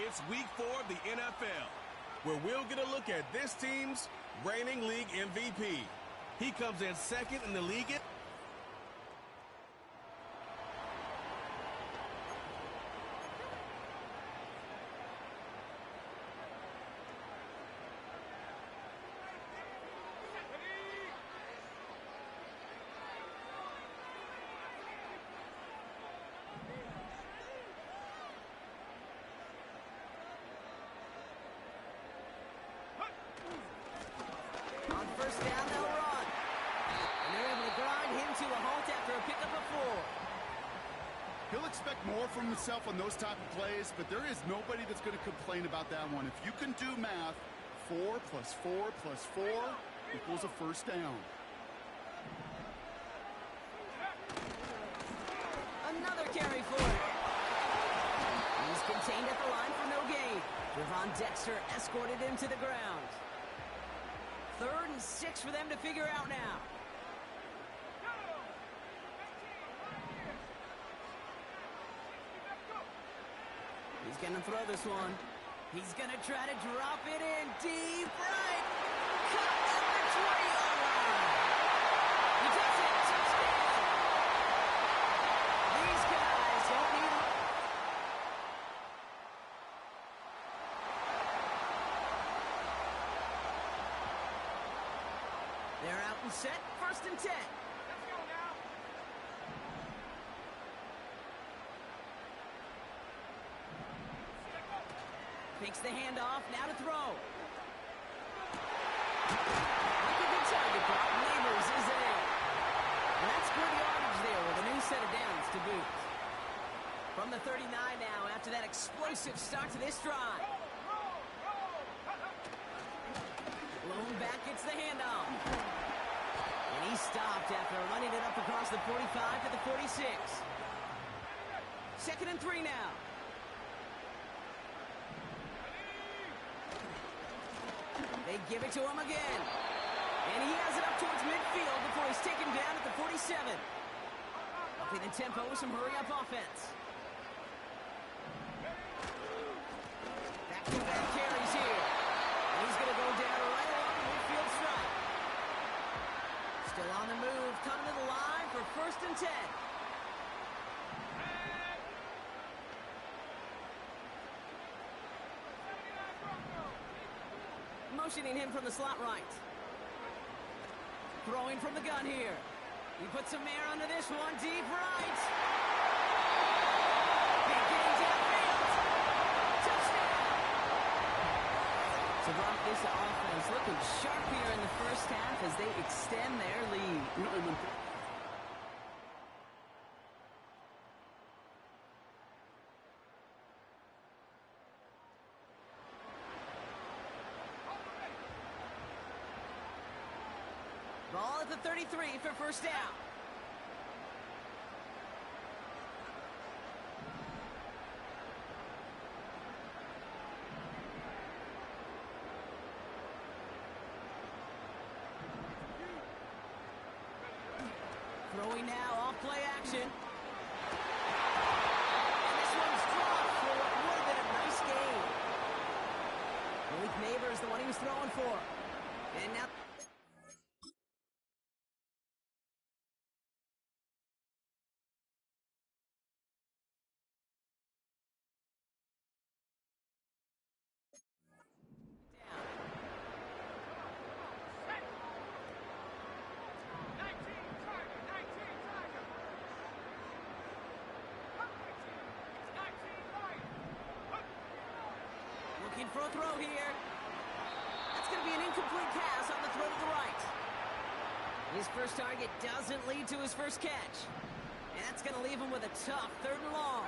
It's week 4 of the NFL, where we'll get a look at this team's reigning league MVP. He comes in second in the league. On first down, they'll run. And they're able to grind him to a halt after a pickup of 4. He'll expect more from himself on those type of plays, but there is nobody that's going to complain about that one. If you can do math, 4 plus 4 plus 4 equals a first down. Another carry for it. He's contained at the line for no gain. Devon Dexter escorted him to the ground. 3rd and 6 for them to figure out now. He's going to throw this one. He's going to try to drop it in deep right. Caught at the 20-yard line. He takes it. Touchdown. These guys don't need it. They're out and set. 1st and 10. Let's go now. Fakes the handoff. Now to throw. Look at the target drop. Neighbors is there. And that's good yardage there with a new set of downs to boot. From the 39 now after that explosive start to this drive. Lone back gets the handoff. And he stopped after running it up across the 45 to the 46. 2nd and 3 now. They give it to him again. And he has it up towards midfield before he's taken down at the 47. Upping the tempo with some hurry-up offense. Back-to-back carries here. And he's going to go down right along the midfield stripe. Still on the move, coming to the line for 1st and 10. Motioning him from the slot right. Throwing from the gun here. He puts some air under this one, deep right. Big game downfield. Touchdown. To rock this offense, looking sharp here in the first half as they extend their lead. Ball at the 33 for 1st down. Throwing now, off play action. And this one's dropped for what would have been a nice game. Malik Neighbors, the one he was throwing for. And now... Looking for a throw here. That's going to be an incomplete pass on the throw to the right. His first target doesn't lead to his first catch. And that's going to leave him with a tough 3rd and long.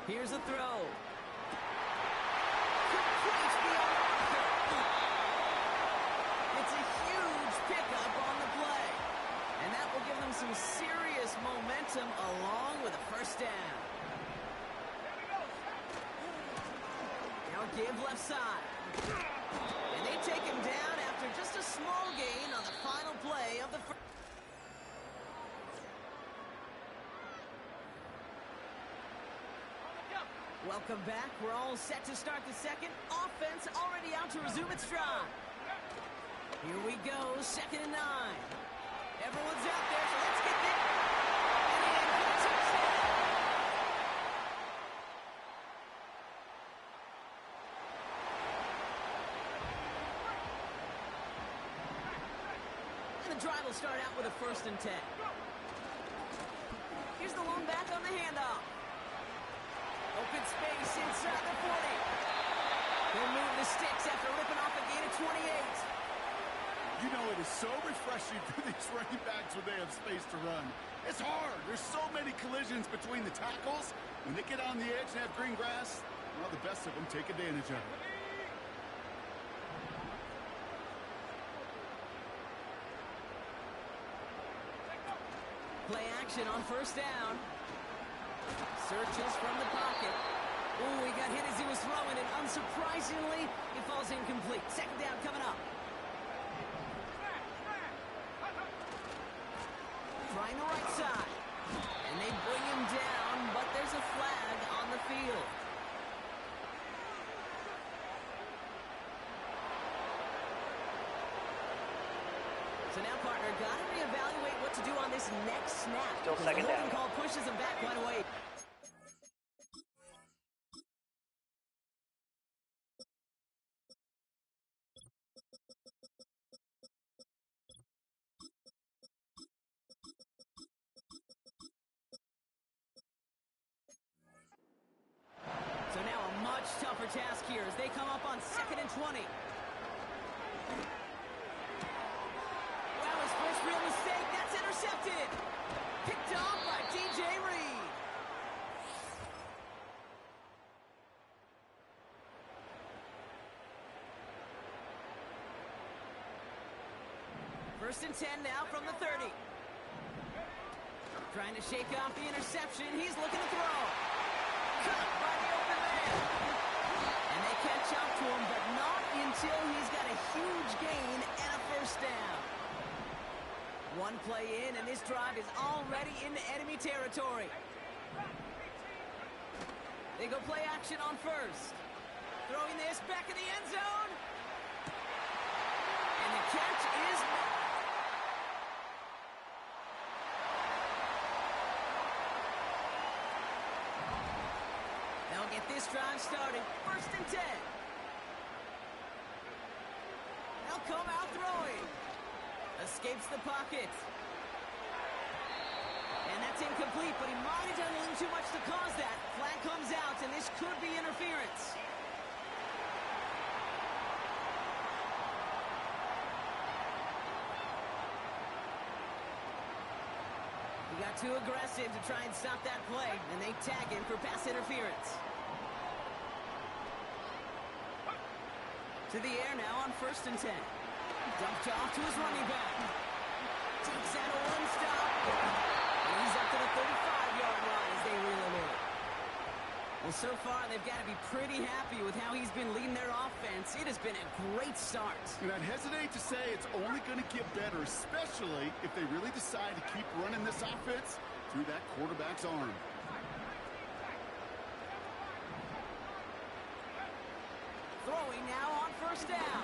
Here's the throw. Complete beyond Arthur. It's a huge pickup on the play. And that will give them some serious momentum along with a 1st down. Give left side. And they take him down after just a small gain on the final play of the first. Welcome back. We're all set to start the second. Offense already out to resume its drive. Here we go, 2nd and 9. Everyone's out there, so let's get there. And for the touchdown. And the drive will start out with a 1st and 10. Here's the lone back on the handoff. Open space inside the 40. He'll move the sticks after ripping off a gain of 28. You know, it is so refreshing for these running backs when they have space to run. It's hard. There's so many collisions between the tackles. When they get on the edge and have green grass, well, the best of them take advantage of it. Play action on 1st down. Searches from the pocket. Oh, he got hit as he was throwing it. Unsurprisingly, it falls incomplete. 2nd down coming up. Trying the right side. And they bring him down, but there's a flag on the field. So now, partner, got to reevaluate what to do on this next snap. Still 2nd down. The holding call pushes him back quite a way. So now a much tougher task here as they come up on 2nd and 20. Wow, his first real mistake. That's intercepted. Picked off by DJ Reed. First and 10 now from the 30. Trying to shake off the interception. He's looking to throw. Cut by the open man. And they catch up to him, but not until he's got a huge gain and a 1st down. One play in, and this drive is already into enemy territory. They go play action on 1st. Throwing this back in the end zone. And the catch is made. They'll get this drive started. 1st and 10. They'll come out throwing. Escapes the pocket. And that's incomplete, but he might have done a little too much to cause that. Flag comes out, and this could be interference. He got too aggressive to try and stop that play, and they tag him for pass interference. To the air now on 1st and 10. Dumped off to his running back. Takes out a one-stop. And he's up to the 35-yard line as they reel him in. Well, so far, they've got to be pretty happy with how he's been leading their offense. It has been a great start. And I'd hesitate to say it's only going to get better, especially if they really decide to keep running this offense through that quarterback's arm. Throwing now on 1st down.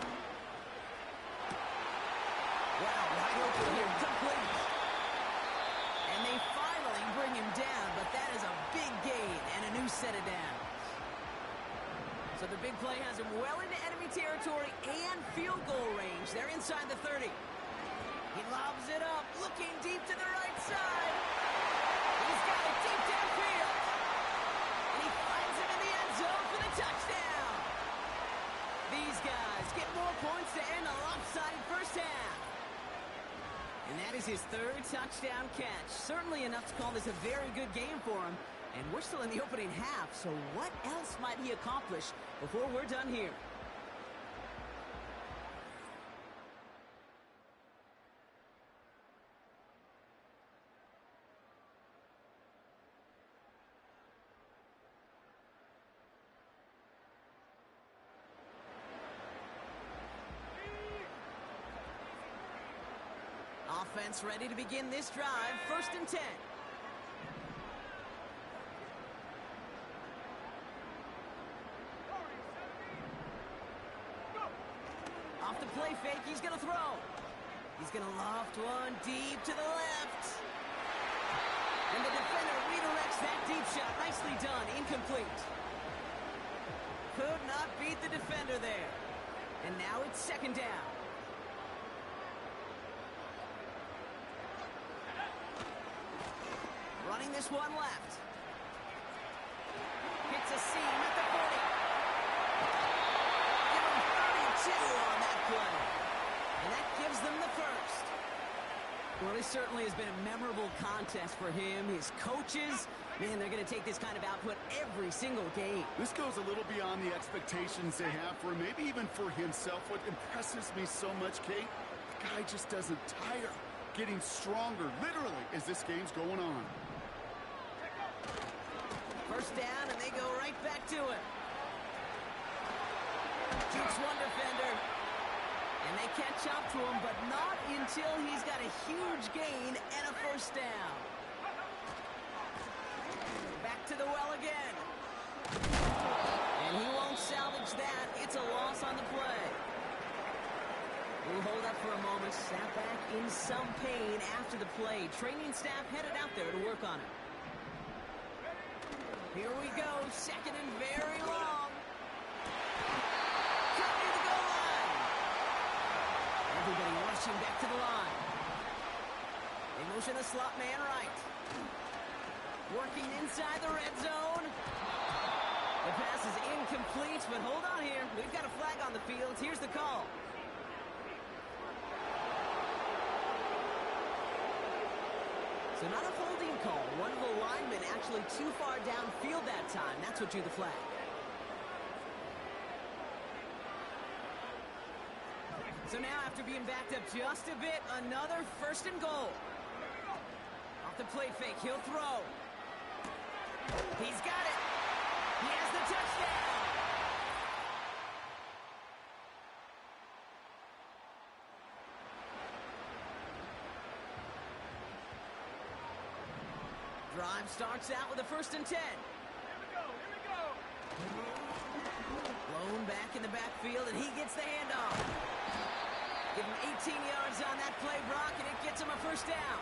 Wow, wide open here, complete. And they finally bring him down, but that is a big gain and a new set of downs. So the big play has him well into enemy territory and field goal range. They're inside the 30. He lobs it up, looking deep to the right side. He's got it deep downfield. And he finds him in the end zone for the touchdown. These guys get more points to end a lopsided 1st half. And that is his 3rd touchdown catch. Certainly enough to call this a very good game for him. And we're still in the opening half, so what else might he accomplish before we're done here? Offense ready to begin this drive. 1st and 10. throw. He's going to loft one deep to the left. And the defender redirects that deep shot. Nicely done. Incomplete. Could not beat the defender there. And now it's second down. Running this one left. Hits a seam at the 40. Give him 32 on that play. And that gives them the first. Well, this certainly has been a memorable contest for him. His coaches, man, they're going to take this kind of output every single game. This goes a little beyond the expectations they have for him, maybe even for himself. What impresses me so much, Kate, the guy just doesn't tire. Getting stronger, literally, as this game's going on. First down, and they go right back to it. Jukes one defender. And they catch up to him, but not until he's got a huge gain and a first down. Back to the well again. And he won't salvage that. It's a loss on the play. We'll hold up for a moment. Sat back in some pain after the play. Training staff headed out there to work on it. Here we go. Second and very long. Cut near the goal line. Everybody rushing back to the line. They motion the slot man right. Working inside the red zone. The pass is incomplete, but hold on here. We've got a flag on the field. Here's the call. So not a holding call. One of the linemen actually too far downfield that time. That's what drew the flag. So now, after being backed up just a bit, another first and goal. Off the play fake, he'll throw. He's got it. He has the touchdown. Drive starts out with a first and 10. Here we go. Blown back in the backfield, and he gets the handoff. Give him 18 yards on that play, Brock, and it gets him a first down.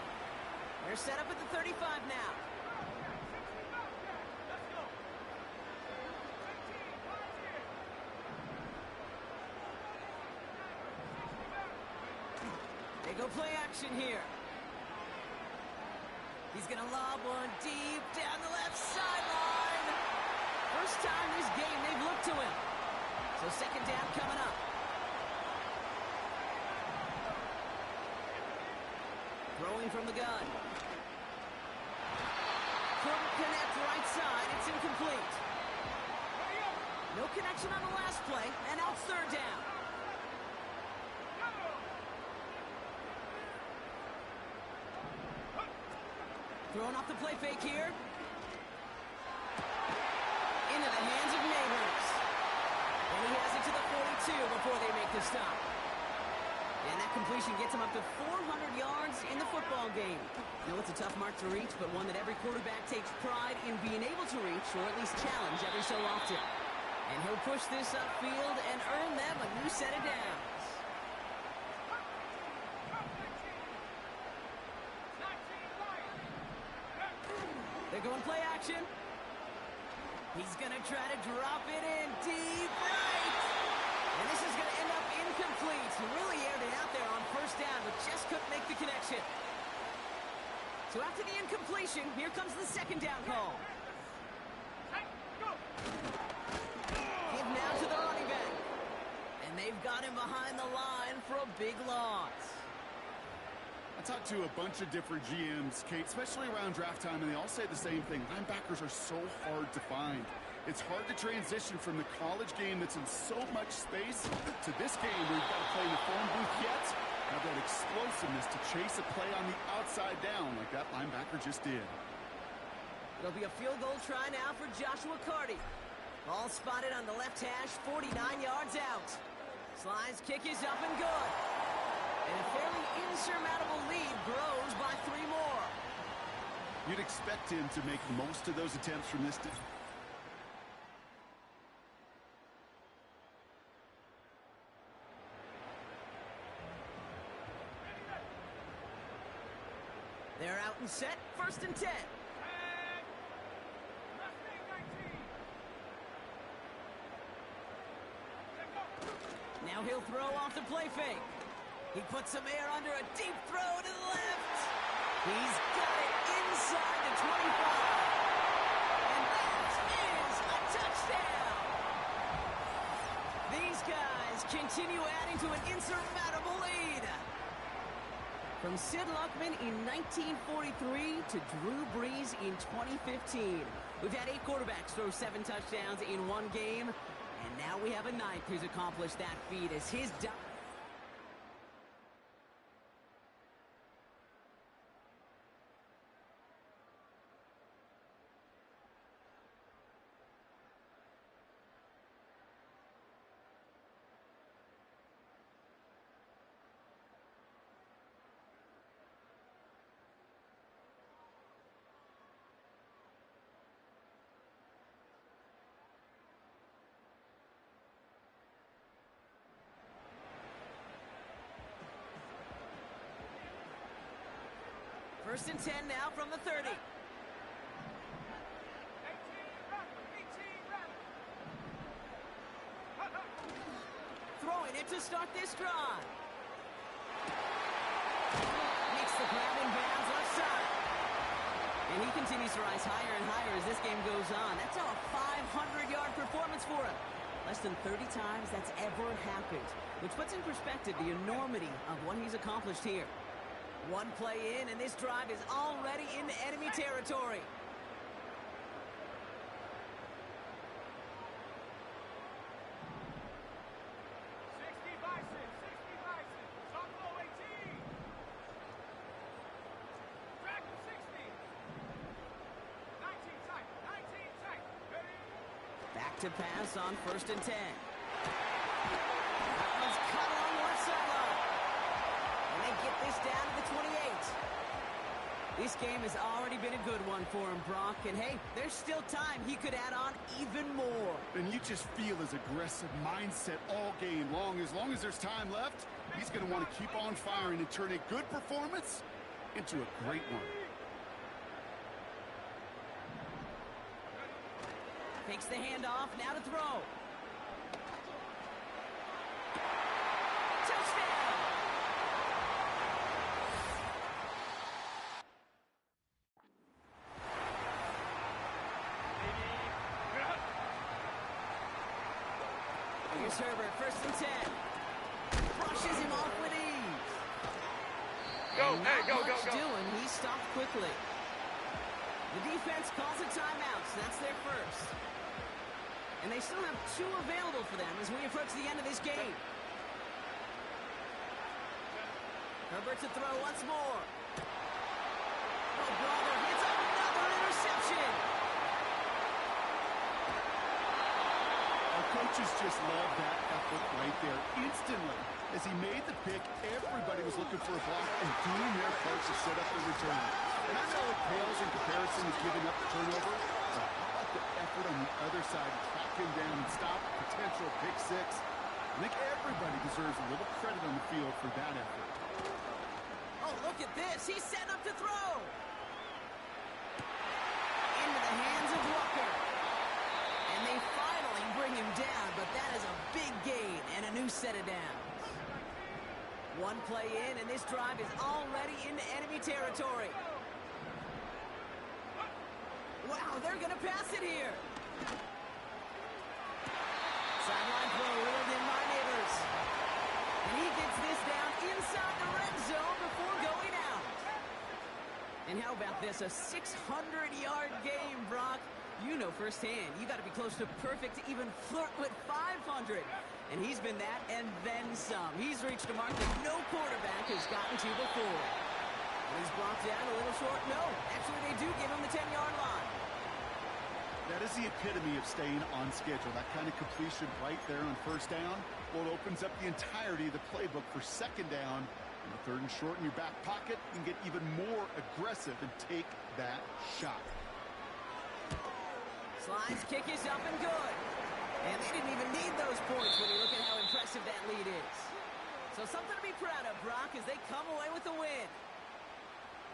They're set up at the 35 now. They go play action here. He's going to lob one deep down the left sideline. First time this game they've looked to him. So second down coming up. Throwing from the gun. Couldn't connect right side. It's incomplete. No connection on the last play, and now it's third down. Throwing off the play fake here. Into the hands of Neighbors. And he has it to the 42 before they make the stop. And that completion gets him up to 400 yards in the football game. You know, it's a tough mark to reach, but one that every quarterback takes pride in being able to reach, or at least challenge every so often. And he'll push this upfield and earn them a new set of downs. They're going play action. He's going to try to drop it in deep right. And this is going to end up incomplete. He really aired it out there on first down, but just couldn't make the connection. So after the incompletion, here comes the second down call. Give now to the running back. And they've got him behind the line for a big loss. I talked to a bunch of different GMs, Kate, especially around draft time, and they all say the same thing. Linebackers are so hard to find. It's hard to transition from the college game that's in so much space to this game where you've got to play in the phone booth yet. Have that explosiveness to chase a play on the outside down like that linebacker just did. It'll be a field goal try now for Joshua Carty. Ball spotted on the left hash, 49 yards out. Sly's kick is up and good. And a fairly insurmountable lead grows by 3 more. You'd expect him to make most of those attempts from this distance. They're out and set, 1st and 10. Now he'll throw off the play fake. He puts some air under a deep throw to the left. He's got it inside the 25. And that is a touchdown. These guys continue adding to an insurmountable lead. From Sid Luckman in 1943 to Drew Brees in 2015. We've had 8 quarterbacks throw 7 touchdowns in one game. And now we have a 9th who's accomplished that feat as his... First and 10 now from the 30. Throwing it to start this drive. Makes the grab in bounds left side. And he continues to rise higher and higher as this game goes on. That's a 500-yard performance for him. Less than 30 times that's ever happened, which puts in perspective the enormity of what he's accomplished here. One play in, and this drive is already into enemy territory. Back to pass on 1st and 10. That one's cut along the left sideline. And they get this down to the 28. This game has already been a good one for him, Brock. And hey, there's still time. He could add on even more. And you just feel his aggressive mindset all game long. As long as there's time left, he's going to want to keep on firing and turn a good performance into a great one. Takes the handoff, now to throw. Touchdown! Here's Herbert, 1st and 10. Brushes him off with ease. Go, And hey, not go. much doing, he stopped quickly. The defense calls a timeout, so that's their first. And they still have 2 available for them as we approach the end of this game. Herbert to throw once more. Oh, brother, hits another interception. Our coaches just love that effort right there. Instantly, as he made the pick, everybody was looking for a block and doing their part to set up the return. And I know it pales in comparison to giving up the turnover, but how about the effort on the other side? Track him down and stop potential pick 6. I think everybody deserves a little credit on the field for that effort. Oh, look at this. He's set up to throw. Into the hands of Walker. And they finally bring him down, but that is a big gain and a new set of downs. One play in, and this drive is already into enemy territory. Wow, they're going to pass it here. Sideline throw reeled in by Neighbors. And he gets this down inside the red zone before going out. And how about this? A 600-yard game, Brock. You know firsthand, you got to be close to perfect to even flirt with 500. And he's been that and then some. He's reached a mark that no quarterback has gotten to before. And he's brought down a little short. No, actually they do give him the 10-yard line. That is the epitome of staying on schedule. That kind of completion right there on 1st down. Well, it opens up the entirety of the playbook for 2nd down. And the 3rd and short in your back pocket, you can get even more aggressive and take that shot. Slides kick is up and good. And they didn't even need those points when you look at how impressive that lead is. So something to be proud of, Brock, as they come away with the win.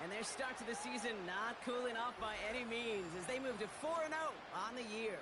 And their start to the season not cooling off by any means as they move to 4-0 on the year.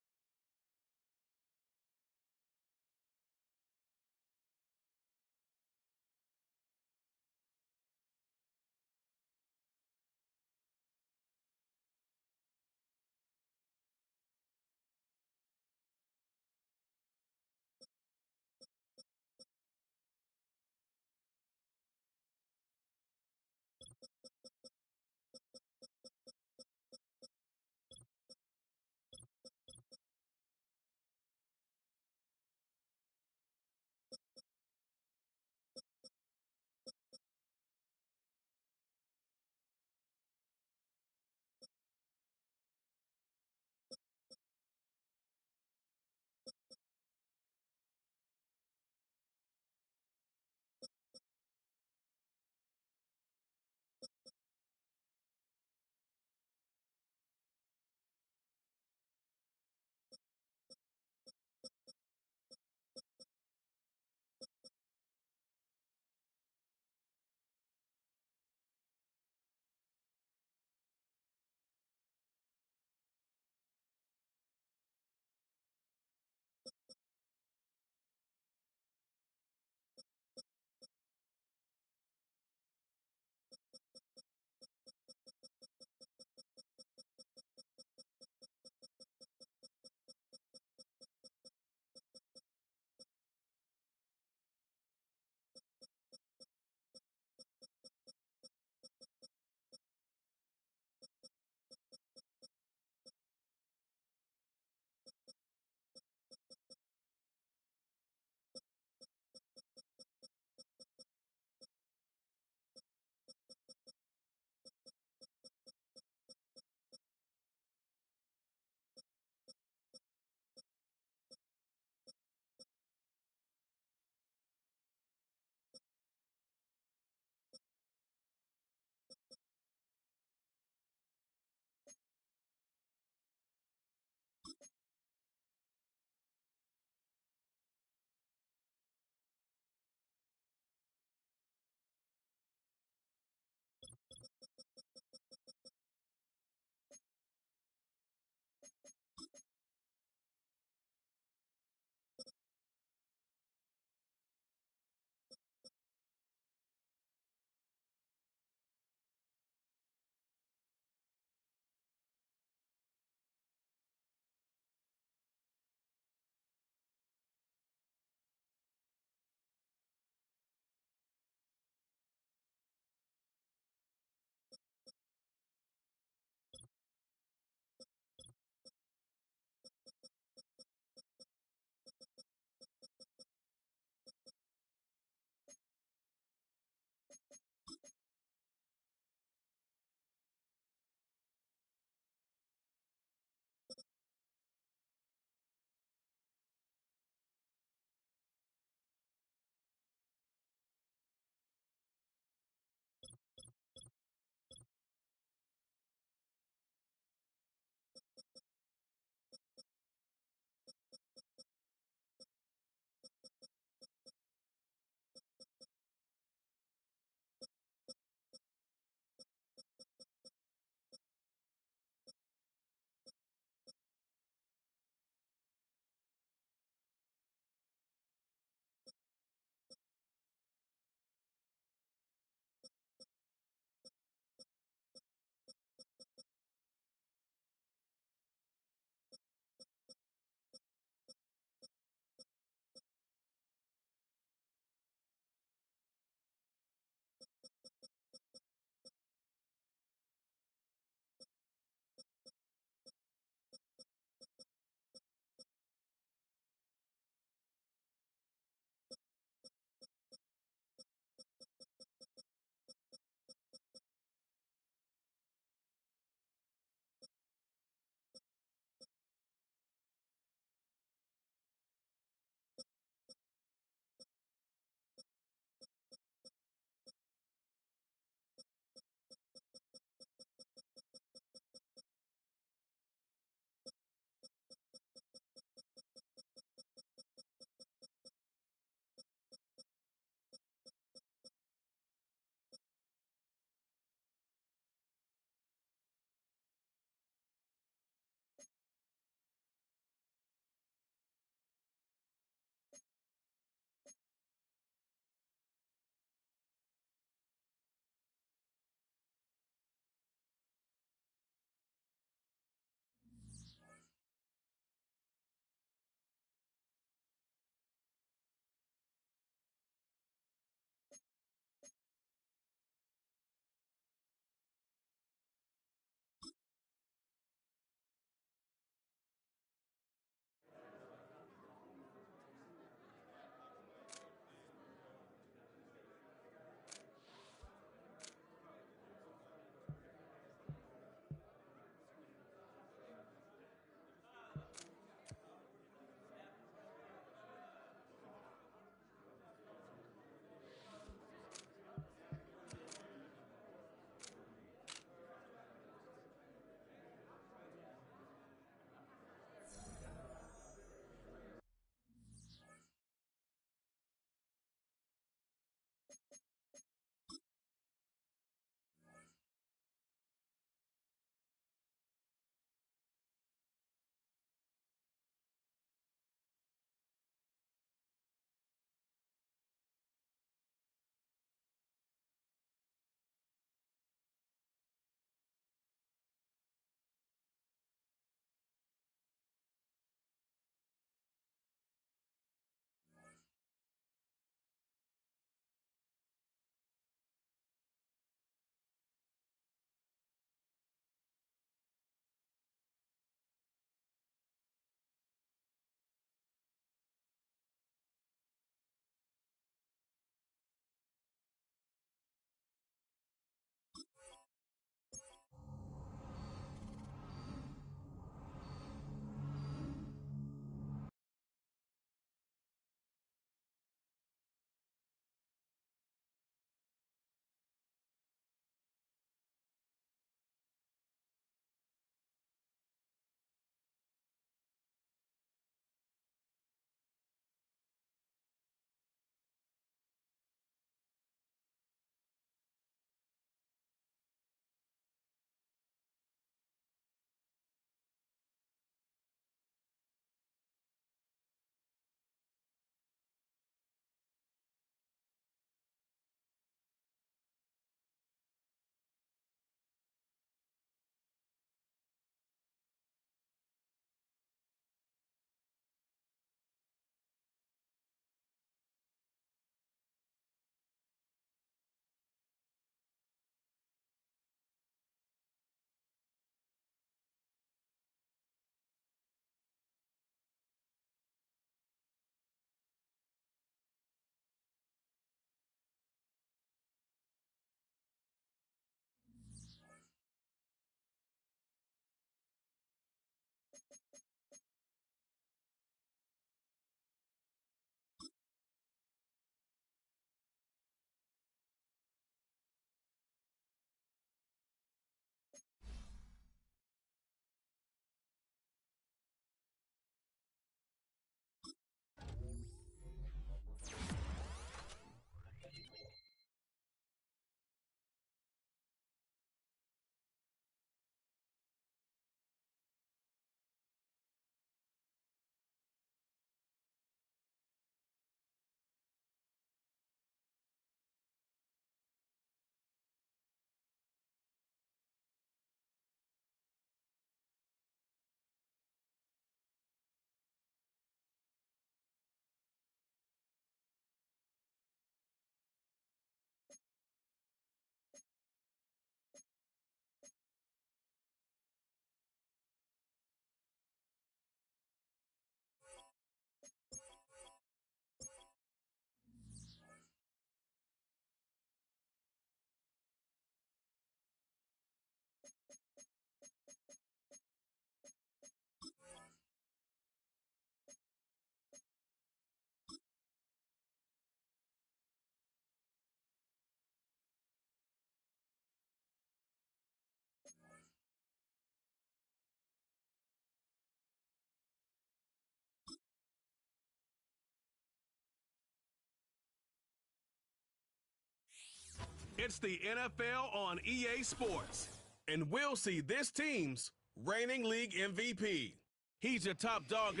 It's the NFL on EA Sports. And we'll see this team's reigning league MVP. He's your top dog.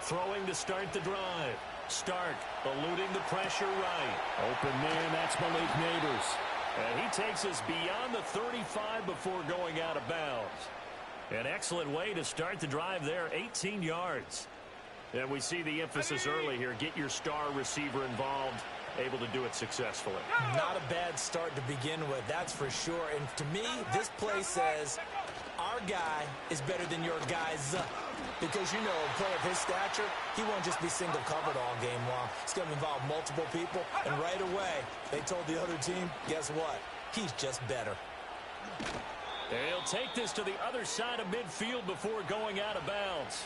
Throwing to start the drive. Stark eluding the pressure right. Open man, that's Malik Neighbors. And he takes us beyond the 35 before going out of bounds. An excellent way to start the drive there, 18 yards. And we see the emphasis early here. Get your star receiver involved, able to do it successfully. Not a bad start to begin with, that's for sure. And to me, this play says our guy is better than your guy's. Because, you know, a player of his stature, he won't just be single covered all game long. It's going to involve multiple people. And right away, they told the other team, guess what? He's just better. They'll take this to the other side of midfield before going out of bounds.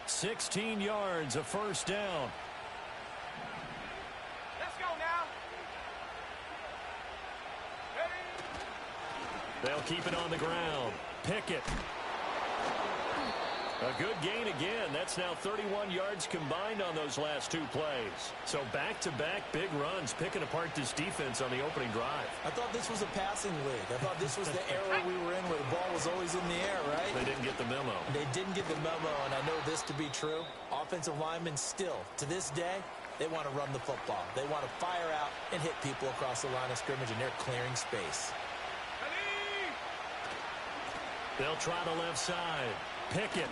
16 yards, a first down. Let's go now. Ready? They'll keep it on the ground. Pickett. A good gain again. That's now 31 yards combined on those last two plays. So back-to-back big runs, picking apart this defense on the opening drive. I thought this was a passing league. I thought this was the era we were in where the ball was always in the air, right? They didn't get the memo. They didn't get the memo, and I know this to be true. Offensive linemen still, to this day, they want to run the football. They want to fire out and hit people across the line of scrimmage, and they're clearing space. They'll try the left side. Pickett.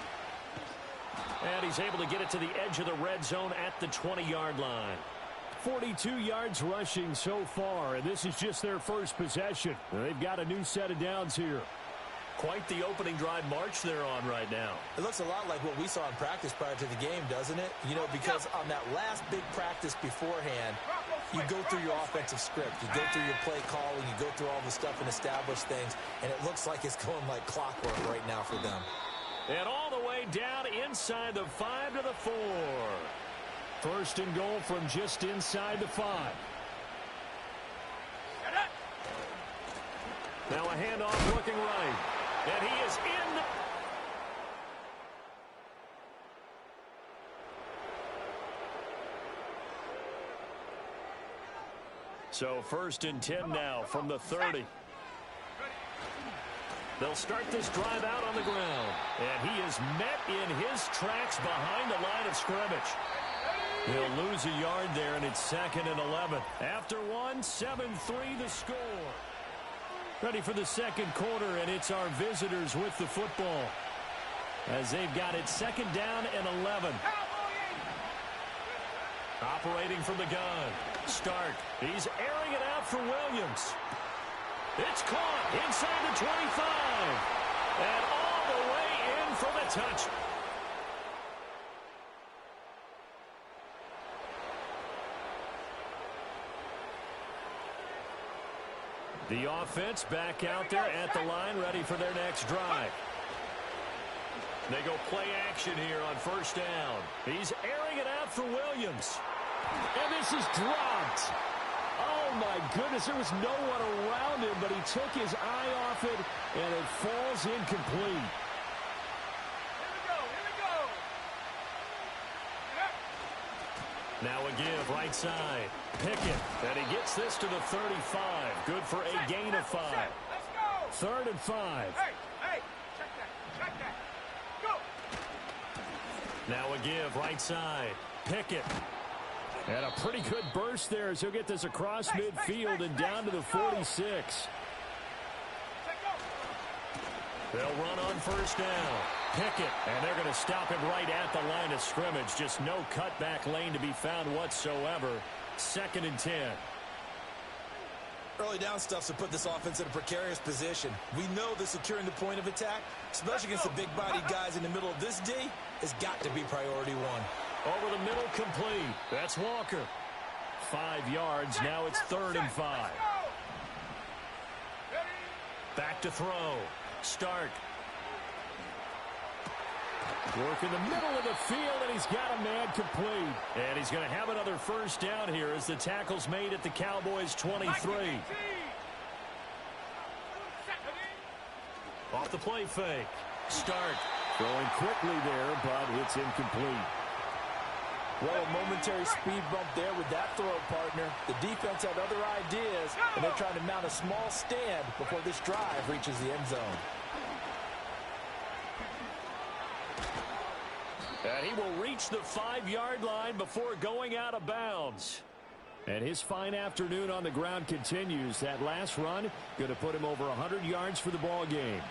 And he's able to get it to the edge of the red zone at the 20-yard line. 42 yards rushing so far, and this is just their first possession. They've got a new set of downs here. Quite the opening drive march they're on right now. It looks a lot like what we saw in practice prior to the game, doesn't it? You know, because on that last big practice beforehand, you go through your offensive script. You go through your play calling. You go through all the stuff and establish things, and it looks like it's going like clockwork right now for them. And all the way down inside the 5 to the 4. First and goal from just inside the 5. Now a handoff looking right. And he is in. So first and 10 now from the 30. They'll start this drive out on the ground. And he is met in his tracks behind the line of scrimmage. He'll lose a yard there, and it's 2nd and 11. After one, 7-3 the score. Ready for the second quarter, and it's our visitors with the football. As they've got it 2nd down and 11. Operating from the gun. Stark. He's airing it out for Williams. It's caught inside the 25. And all the way in for the touch. The offense back out there at the line, ready for their next drive. They go play action here on first down. He's airing it out for Williams. And this is dropped. Oh, my goodness, there was no one around him, but he took his eye off it, and it falls incomplete. Now a give, right side. Pickett, and he gets this to the 35. Good for a gain of 5. Let's go. 3rd and 5. Hey, check that. Go. Now a give, right side. Pickett. And a pretty good burst there as he'll get this across midfield and down to the 46. They'll run on first down. Pickett, and they're going to stop him right at the line of scrimmage. Just no cutback lane to be found whatsoever. 2nd and 10. Early down stuff's to put this offense in a precarious position. We know that securing the point of attack, especially against the big-bodied guys in the middle of this D, has got to be priority one. Over the middle, complete. That's Walker. 5 yards. Now it's 3rd and 5. Back to throw. Stark. Work in the middle of the field, and he's got a man complete. And he's going to have another first down here as the tackle's made at the Cowboys' 23. Off the play fake. Stark. Going quickly there, but it's incomplete. Well, a momentary speed bump there with that throw, partner. The defense had other ideas, and they're trying to mount a small stand before this drive reaches the end zone. And he will reach the 5-yard line before going out of bounds. And his fine afternoon on the ground continues. That last run going to put him over 100 yards for the ball game.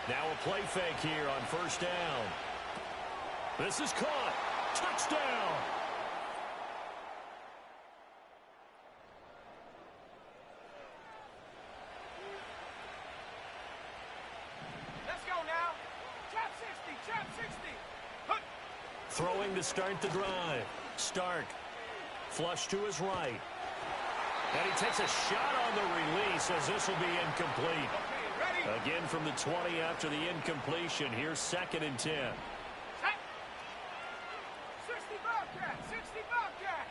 Now a play fake here on first down. This is caught. Touchdown. Let's go now. Trap 60, trap 60. Throwing to start the drive. Stark. Flush to his right. And he takes a shot on the release as this will be incomplete. Again from the 20 after the incompletion. Here's 2nd and 10. 60 Bobcat, 60 Bobcat.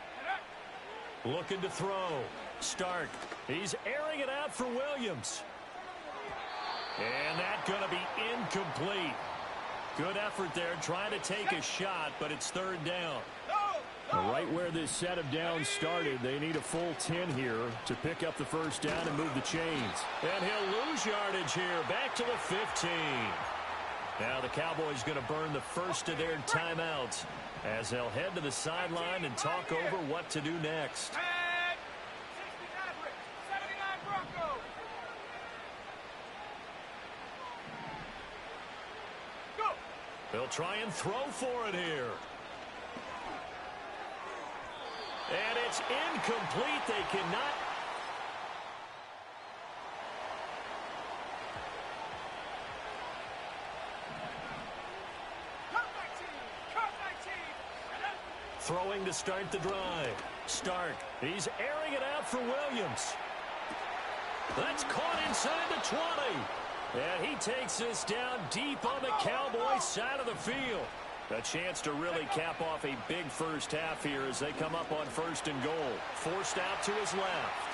Looking to throw. Stark. He's airing it out for Williams. And that's going to be incomplete. Good effort there trying to take a shot, but it's 3rd down. Right where this set of downs started, they need a full 10 here to pick up the first down and move the chains. And he'll lose yardage here, back to the 15. Now the Cowboys going to burn the first of their timeouts as they'll head to the sideline and talk over what to do next. 69 Broncos. Go. They'll try and throw for it here. And it's incomplete. They cannot. Throwing to start the drive. Stark. He's airing it out for Williams. That's caught inside the 20. And he takes this down deep on the Cowboys side of the field. A chance to really cap off a big first half here as they come up on 1st and goal. Forced out to his left.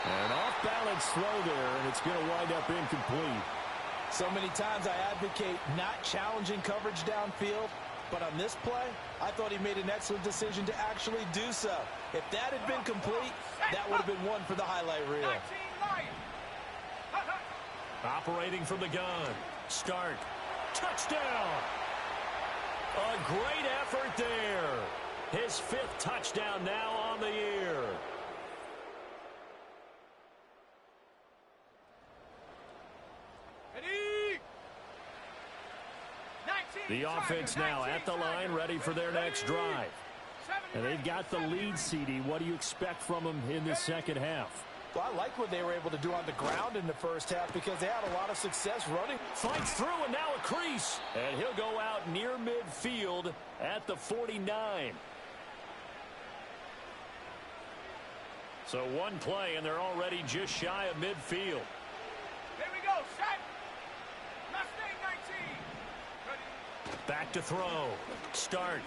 An off-balance throw there, and it's going to wind up incomplete. So many times I advocate not challenging coverage downfield, but on this play, I thought he made an excellent decision to actually do so. If that had been complete, that would have been one for the highlight reel. Operating from the gun. Stark. Touchdown. A great effort there. His 5th touchdown now on the year. The offense now at the line, ready for their next drive. And they've got the lead, CD. What do you expect from them in this second half? Well, I like what they were able to do on the ground in the first half because they had a lot of success running. Fights through, and now a crease. And he'll go out near midfield at the 49. So one play, and they're already just shy of midfield. Here we go, set. Mustang 19. Back to throw. Stark.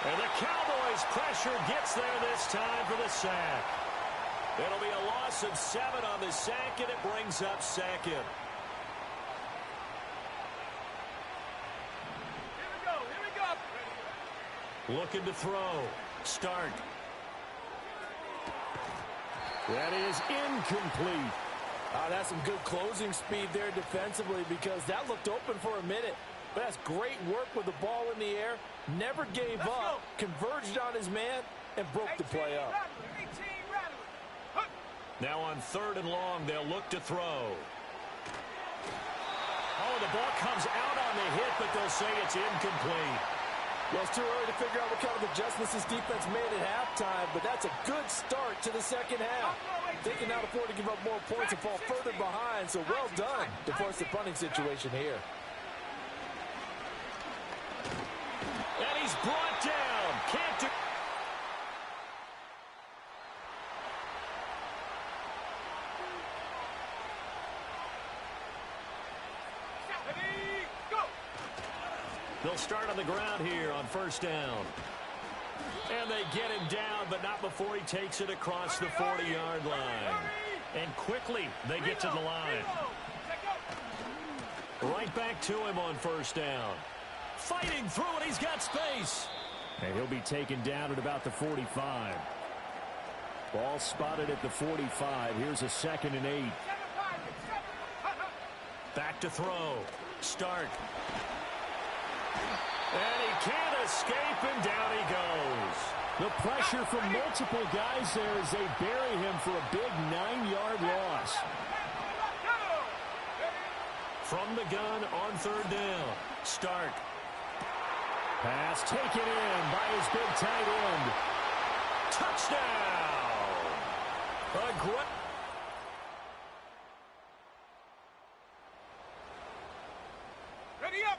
And the Cowboys' pressure gets there this time for the sack. It'll be a loss of 7 on the sack, and it brings up 2nd. Here we go. Looking to throw. Stark. That is incomplete. That's some good closing speed there defensively because that looked open for a minute. But that's great work with the ball in the air. Never gave up, converged on his man, and broke the play up. Now on 3rd and long, they'll look to throw. Oh, the ball comes out on the hit, but they'll say it's incomplete. Well, it's too early to figure out what kind of adjustments this defense made at halftime, but that's a good start to the second half. They can now afford to give up more points and fall further behind, so well done to force the punting situation here. And he's brought down. Can't do... They'll start on the ground here on first down. And they get him down, but not before he takes it across the 40-yard line. And quickly, they get to the line. Right back to him on first down. Fighting through it, he's got space. And he'll be taken down at about the 45. Ball spotted at the 45. Here's a 2nd and 8. Back to throw. Stark. And he can't escape, and down he goes. The pressure from multiple guys there as they bury him for a big 9-yard loss. From the gun on third down. Stark. Pass taken in by his big tight end. Touchdown! Ready up!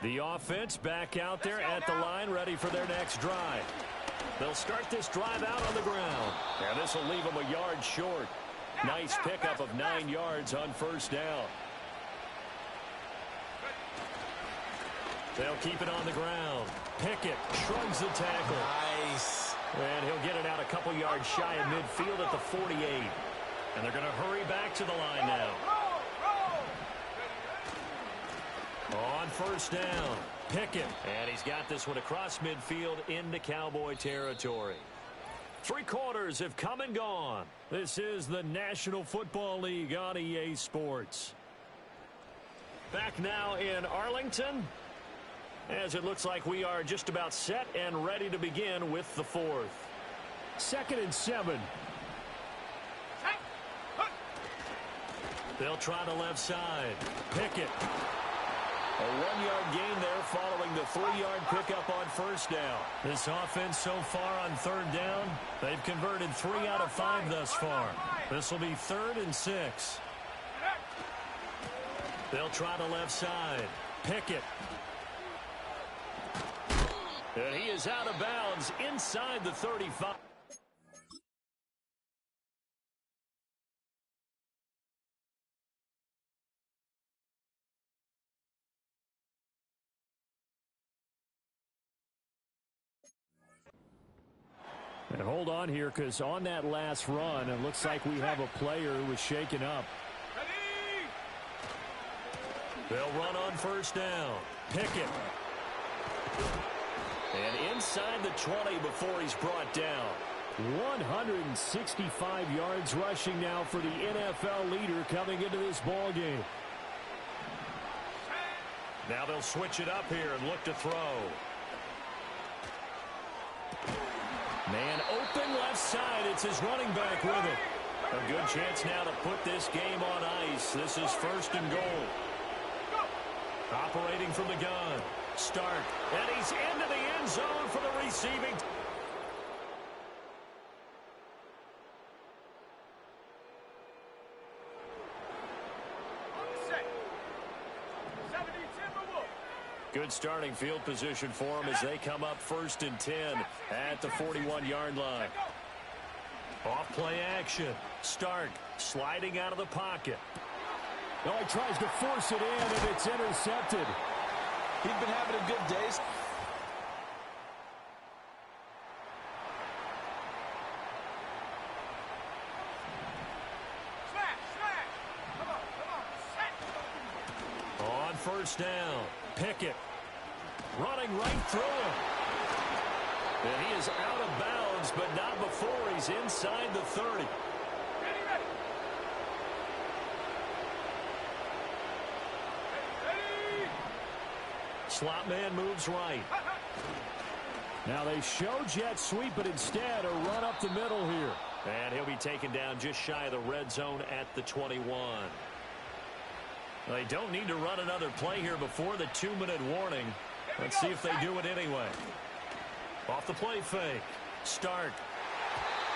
The offense back out there at the line, ready for their next drive. They'll start this drive out on the ground. And this will leave them a yard short. Nice pickup of 9 yards on first down. They'll keep it on the ground. Pickett shrugs the tackle. Nice. And he'll get it out a couple yards shy of midfield at the 48. And they're going to hurry back to the line now. On first down, Pickett. And he's got this one across midfield into Cowboy territory. 3 quarters have come and gone. This is the National Football League on EA Sports. Back now in Arlington, as it looks like we are just about set and ready to begin with the 4th. 2nd and 7. They'll try the left side. Pickett. A 1-yard gain there following the 3-yard pickup on first down. This offense so far on third down, they've converted 3 out of 5 thus far. This will be 3rd and 6. They'll try the left side. Pickett. And he is out of bounds inside the 35. And hold on here, because on that last run, it looks like we have a player who was shaken up. They'll run on first down. Pickett. And inside the 20 before he's brought down. 165 yards rushing now for the NFL leader coming into this ball game. Now they'll switch it up here and look to throw. Man open left side. It's his running back with it. A good chance now to put this game on ice. This is 1st and goal. Operating from the gun. Stark. And he's into the end zone for the receiving. Good starting field position for them as they come up 1st and 10 at the 41-yard line. Off play action. Stark sliding out of the pocket. Oh, he tries to force it in, and it's intercepted. He's been having a good day. On first down, Pickett running right through him. And he is out of bounds, but not before he's inside the 30. Slot man moves right. Now they show jet sweep, but instead a run up the middle here. And he'll be taken down just shy of the red zone at the 21. They don't need to run another play here before the 2-minute warning. Let's see if they do it anyway. Off the play fake. Stark.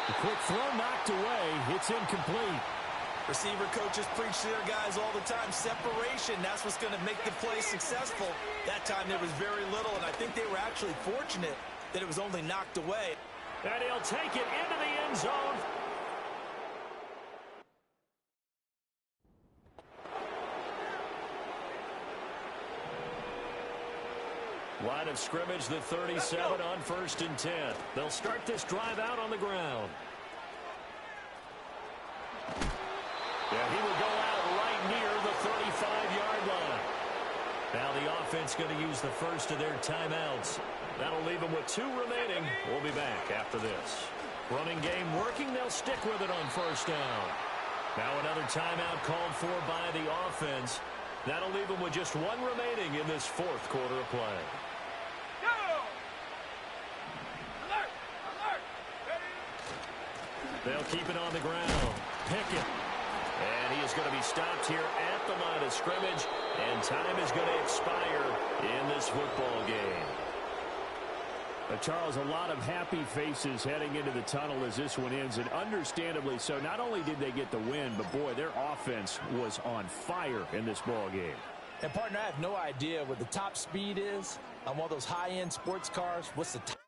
The quick throw knocked away. It's incomplete. Receiver coaches preach to their guys all the time. Separation, that's what's going to make the play successful. That time there was very little, and I think they were actually fortunate that it was only knocked away. And he'll take it into the end zone. Line of scrimmage, the 37 on 1st and 10. They'll start this drive out on the ground. Yeah, he will go out right near the 35-yard line. Now the offense going to use the first of their timeouts. That'll leave them with 2 remaining. We'll be back after this. Running game working. They'll stick with it on 1st down. Now another timeout called for by the offense. That'll leave them with just 1 remaining in this 4th quarter of play. They'll keep it on the ground. Pickett. And he is going to be stopped here at the line of scrimmage. And time is going to expire in this football game. Charles, a lot of happy faces heading into the tunnel as this one ends, and understandably so. Not only did they get the win, but boy, their offense was on fire in this ball game. And partner, I have no idea what the top speed is on one of those high-end sports cars. What's the top?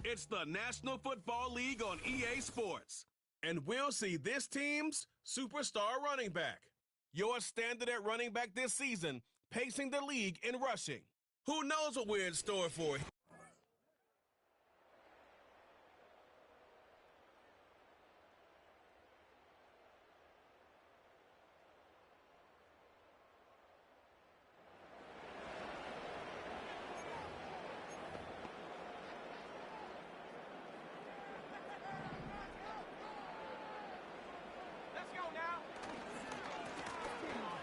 It's the National Football League on EA Sports. And we'll see this team's superstar running back. Your standard at running back this season, pacing the league in rushing. Who knows what we're in store for? Let's go now.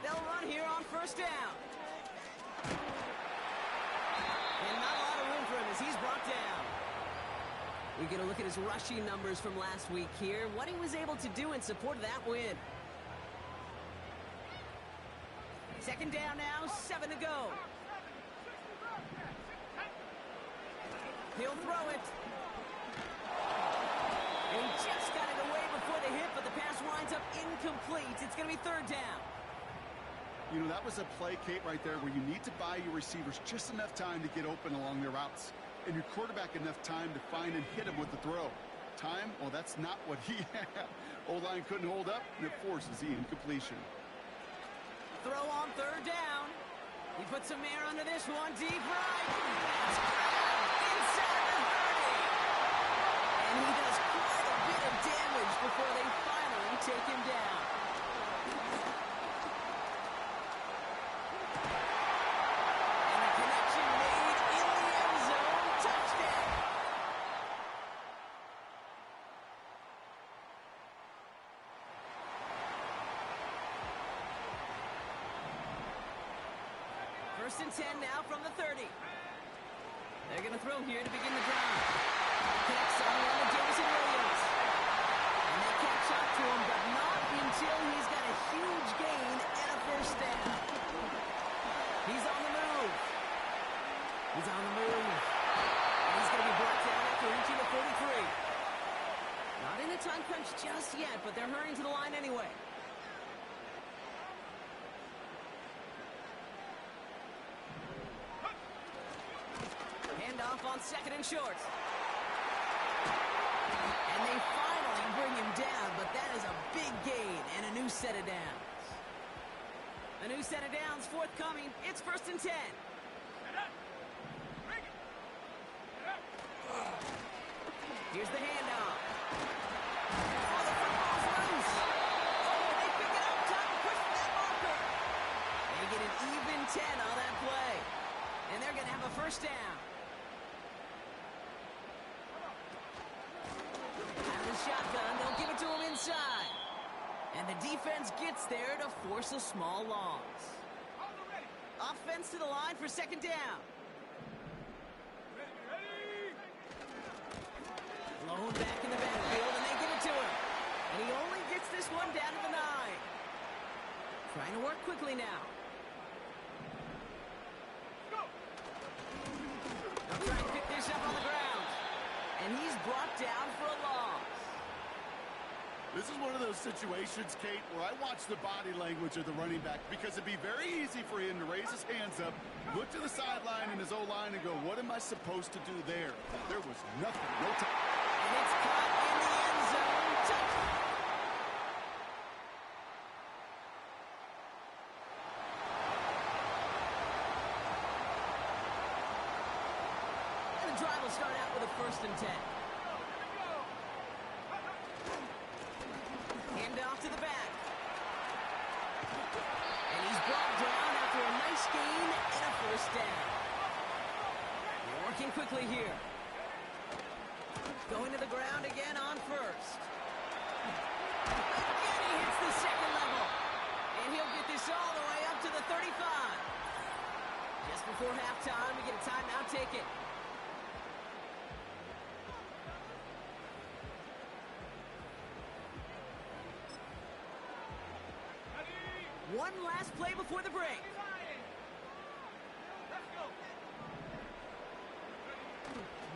They'll run here on first down. And not a lot of room for him as he's brought down. We get a look at his rushing numbers from last week here. What he was able to do in support of that win. Second down now, 7 to go. He'll throw it. And he just got it away before the hit, but the pass winds up incomplete. It's going to be third down. You know, that was a play, Kate, right there where you need to buy your receivers just enough time to get open along their routes. And your quarterback enough time to find and hit him with the throw. Time? Well, that's not what he had. O-line couldn't hold up, and it forces the incompletion. Throw on third down. He puts some air under this one. Deep right. That's grabbed inside the 30. And he does quite a bit of damage before they finally take him down. And the connection made in the end zone. Touchdown. First and 10 now from the 30. They're going to throw here to begin the drive. Connects on the run to Jameson Williams. And they catch up to him, but not until he's got a huge gain and a first down. He's on the move. He's on the move. And he's going to be brought down after reaching the 43. Not in a time crunch just yet, but they're hurrying to the line anyway. Handoff on second and short. And they finally bring him down, but that is a big gain and a new set of downs. A new set of downs forthcoming. It's first and 10. Here's the handoff. Oh, the football's loose. Oh, they pick it up. Time to push for that marker. They get an even 10 on that play. And they're going to have a first down. Out of the shotgun, they'll give it to him inside. And the defense gets there to force a small loss. Offense to the line for second down. Blown back in the backfield, and they give it to him. And he only gets this one down to the 9. Trying to work quickly now. They'll try and pick this up on the ground. And he's brought down for a loss. This is one of those situations, Kate, where I watch the body language of the running back because it'd be very easy for him to raise his hands up, look to the sideline in his O-line and go, what am I supposed to do there? There was nothing, no time. And it's caught in the end zone. Touchdown. And the drive will start out with a first and 10. Hand off to the back. And he's brought down after a nice gain and a first down. They're working quickly here. Going to the ground again on first. Again he hits the second level. And he'll get this all the way up to the 35. Just before halftime, we get a timeout taken. One last play before the break.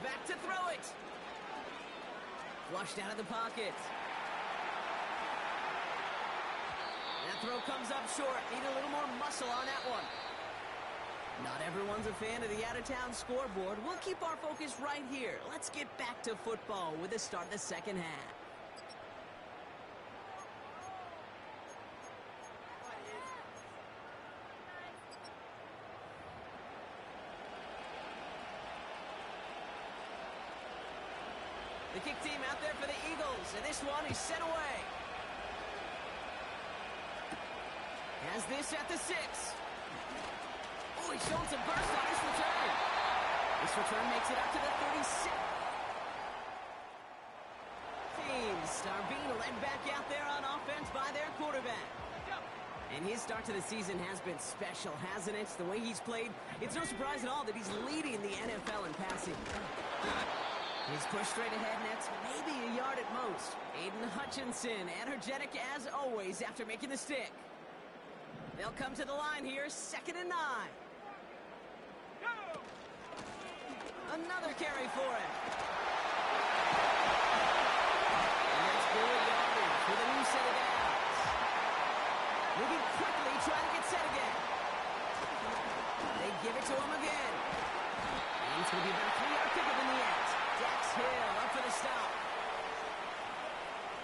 Back to throw it. Flushed out of the pocket. That throw comes up short. Need a little more muscle on that one. Not everyone's a fan of the out-of-town scoreboard, we'll keep our focus right here. Let's get back to football with the start of the second half. The kick team out there for the Eagles, and this one is sent away. Has this at the 6. Oh, he's showing some burst on this return. This return makes it out to the 36. Teams are being led back out there on offense by their quarterback. And his start to the season has been special, hasn't it? The way he's played, it's no surprise at all that he's leading the NFL in passing. He's pushed straight ahead, and that's maybe a yard at most. Aiden Hutchinson, energetic as always after making the stick. They'll come to the line here, 2nd and 9. Another carry for him. And that's good yardage with a new set of downs. Moving quickly, trying to get set again. They give it to him again. And it's going to be about a 3-yard pickup in the end. Dax Hill up for the stop.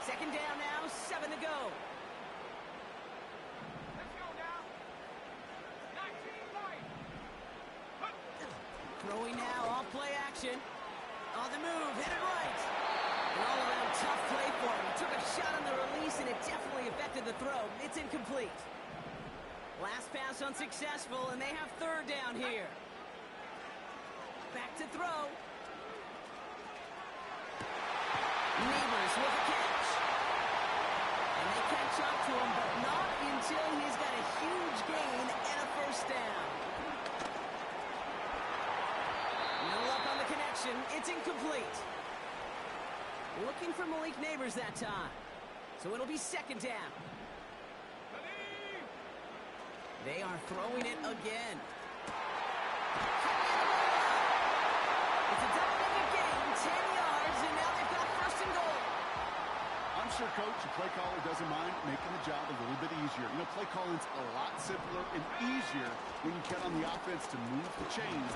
2nd down now, 7 to go. Throwing now, off play action. On the move, hit it right. An all-around tough play for him. He took a shot on the release, and it definitely affected the throw. It's incomplete. Last pass unsuccessful, and they have 3rd down here. Back to throw. Neighbors with a catch. And they catch up to him, but not until he's got a huge gain and a 1st down. No luck on the connection. It's incomplete. Looking for Malik Neighbors that time. So it'll be 2nd down. They are throwing it again. It's a double-digit gain, 10 yards, and now they've got 1st and goal. I'm sure, Coach, the play caller doesn't mind making the job a little bit easier. You know, play calling's a lot simpler and easier when you count on the offense to move the chains.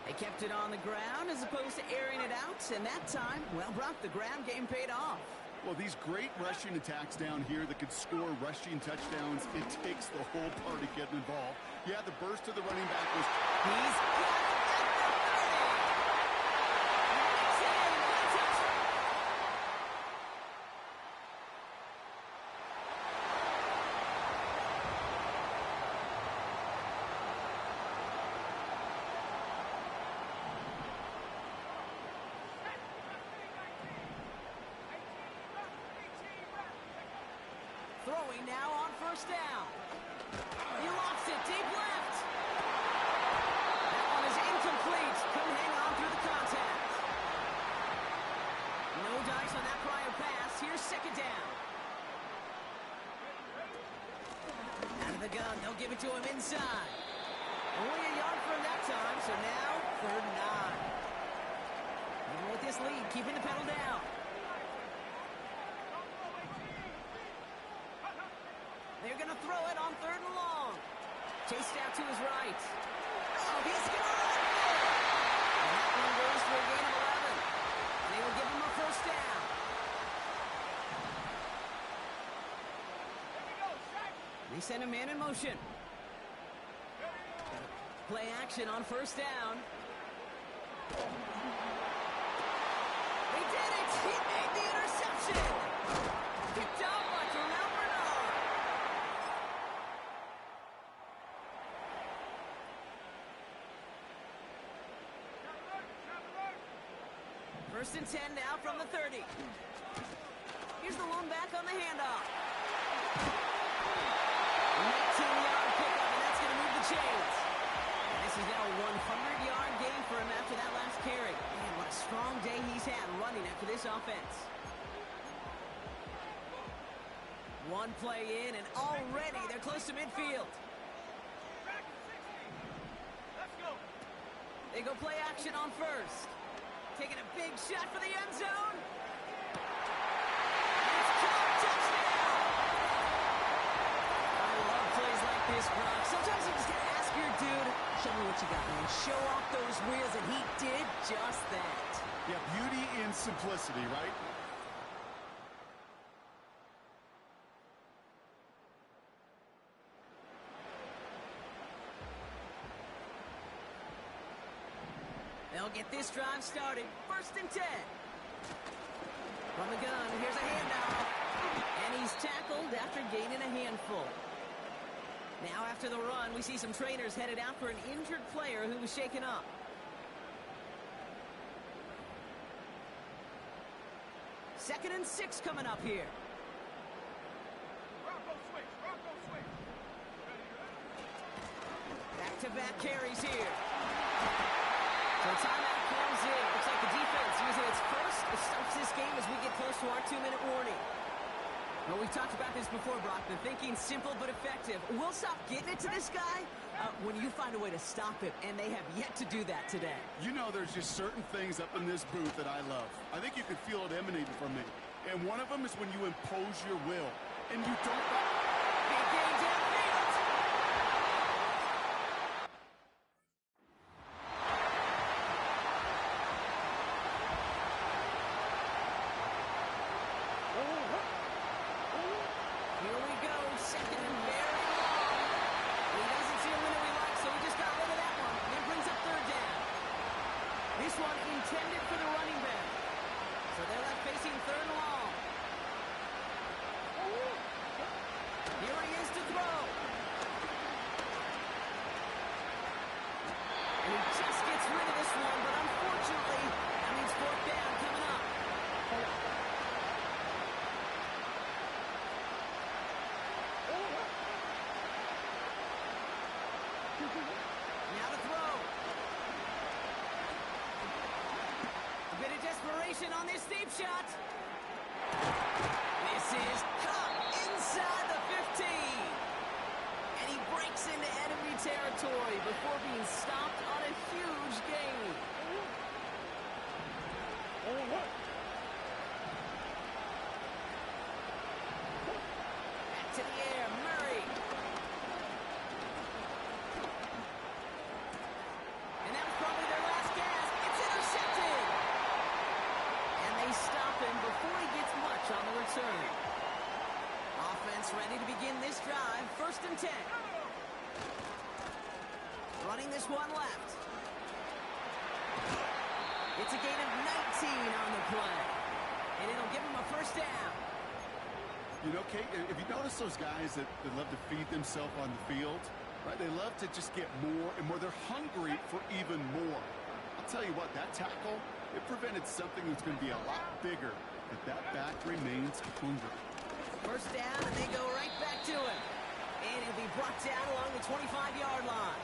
They kept it on the ground as opposed to airing it out, and that time, well, Brock, the ground game paid off. Well, these great rushing attacks down here that could score rushing touchdowns, it takes the whole party getting involved. Yeah, the burst of the running back was... He's got it at the 30. Makes it in with a touchdown. Throwing now on 1st down. He lost it deep left. That one is incomplete. Couldn't hang on through the contact. No dice on that prior pass. Here's 2nd down. Out of the gun. They'll give it to him inside. Only a yard for him that time, so now 3rd and 9. Even with this lead, keeping the pedal down. They're going to throw it on 3rd and long. Chased out to his right. Oh, he's going to run it. And that one goes for a gain of 11. And they will give him a 1st down. They send a man in motion. Play action on 1st down. They did it! He made the interception! Picked up by Terrell Bernard. 1st and 10 now from the 30. Here's the lone back on the handoff. 19-yard pickup, and that's going to move the chains. And this is now a 100-yard gain for him after that last carry. Man, what a strong day he's had running after this offense. One play in, and already they're close to midfield. They go play action on first. Taking a big shot for the end zone. It's caught, touchdown! I love plays like this, Brock. Sometimes you just gotta ask your dude, show me what you got, man. Show off those wheels, and he did just that. Yeah, beauty in simplicity, right? They'll get this drive started. 1st and 10. From the gun, here's a handoff. And he's tackled after gaining a handful. Now after the run, we see some trainers headed out for an injured player who was shaken up. Second and 6 coming up here. Back-to-back carries here. So timeout comes in. Looks like the defense using its first. It stops this game as we get close to our 2-minute warning. Well, we've talked about this before, Brock. The thinking's simple but effective. We'll stop getting it to this guy when you find a way to stop him, and they have yet to do that today. You know, there's just certain things up in this booth that I love. I think you can feel it emanating from me. And one of them is when you impose your will. And you don't... Big game downfield. Here we go, 2nd and very long. He doesn't see a window he likes, so he just got rid of that one. And it brings up 3rd down. This one intended for the running back. So they're left facing 3rd and long. Here he is to throw. And he just gets rid of this one, but unfortunately, that means 4th down coming up. Now to throw. A bit of desperation on this deep shot. This is caught inside the 15. And he breaks into enemy territory before being stopped on a huge gain. Back to the air, Murray. And that was probably their last gasp. It's intercepted. And they stop him before he gets much on the return. Offense ready to begin this drive. 1st and 10. Running this one left. It's a gain of 19 on the play. And it'll give him a 1st down. You know, Kate, if you notice those guys that love to feed themselves on the field, right? They love to just get more and more. They're hungry for even more. I'll tell you what, that tackle, it prevented something that's going to be a lot bigger, but that back remains hungry. 1st down, and they go right back to him. And he'll be brought down along the 25-yard line.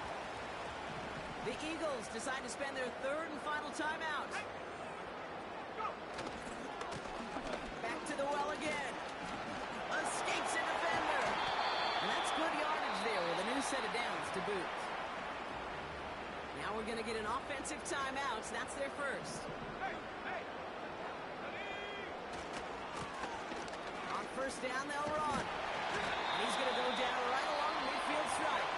The Eagles decide to spend their 3rd and final timeout. Back to the well again. Escapes a defender. And that's good yardage there with a new set of downs to boot. Now we're going to get an offensive timeout. That's their first. On 1st down, they'll run. And he's going to go down right along the midfield stripe.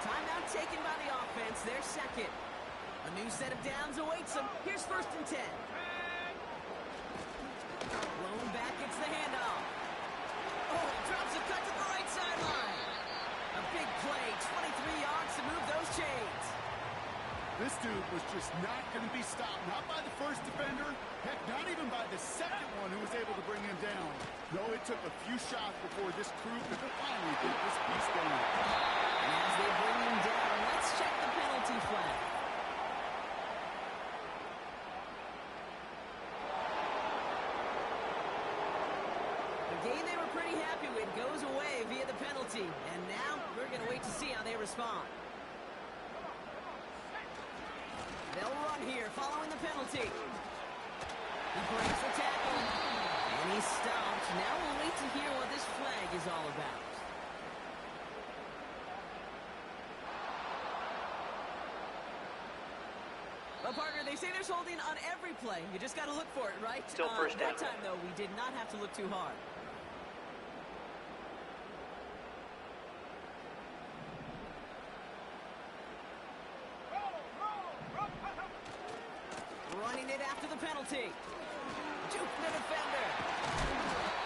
Timeout taken by the offense. Their 2nd. A new set of downs awaits them. Here's 1st and 10. Blown back, it's the handoff. Oh, drops a cut to the right sideline. A big play, 23 yards to move those chains. This dude was just not going to be stopped. Not by the first defender. Heck, not even by the second one who was able to bring him down. No, it took a few shots before this crew could finally get this piece down. And as they bring him down, let's check the penalty flag. The game they were pretty happy with goes away via the penalty. And now we're going to wait to see how they respond. They'll run here following the penalty. He breaks the tackle. And he's stopped. Now we'll wait to hear is all about. Well, partner, they say there's holding on every play. You just got to look for it, right? Still first down. That time, though, we did not have to look too hard. Running it after the penalty. Juke the defender.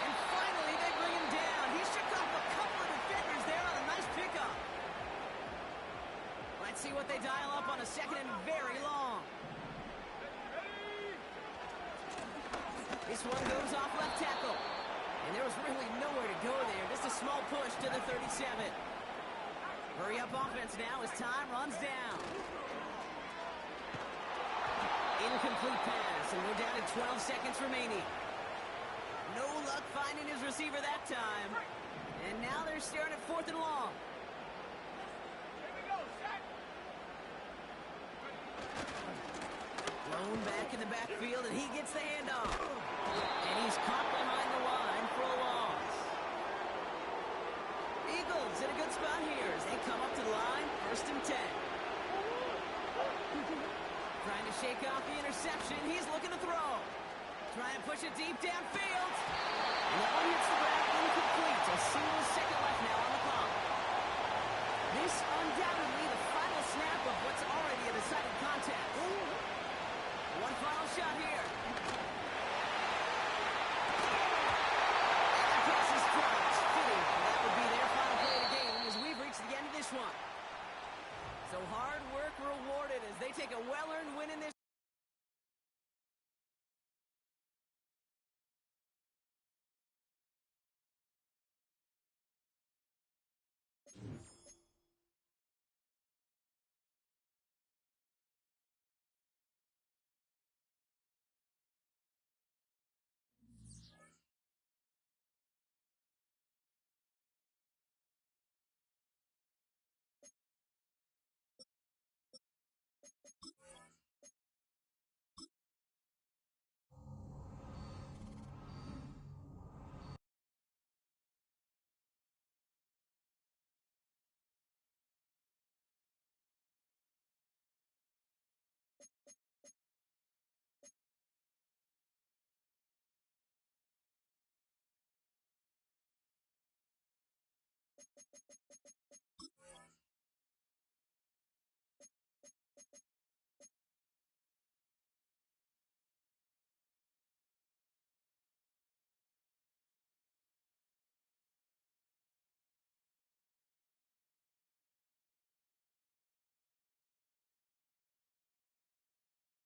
And finally, they bring him down. He shook off a couple of defenders there on a nice pickup. Let's see what they dial up on a second and very long. This one goes off left tackle. And there was really nowhere to go there. Just a small push to the 37. Hurry up offense now as time runs down. Incomplete pass, and we're down to 12 seconds remaining. No luck finding his receiver that time. And now they're staring at 4th and long. Thrown back in the backfield, and he gets the handoff. And he's caught behind the line for a loss. Eagles in a good spot here as they come up to the line, 1st and 10. Trying to shake off the interception. He's looking to throw. Trying to push it deep downfield. And that one hits the ground incomplete. A single second left now on the clock. This undoubtedly the final snap of what's already a decided contest. One final shot here.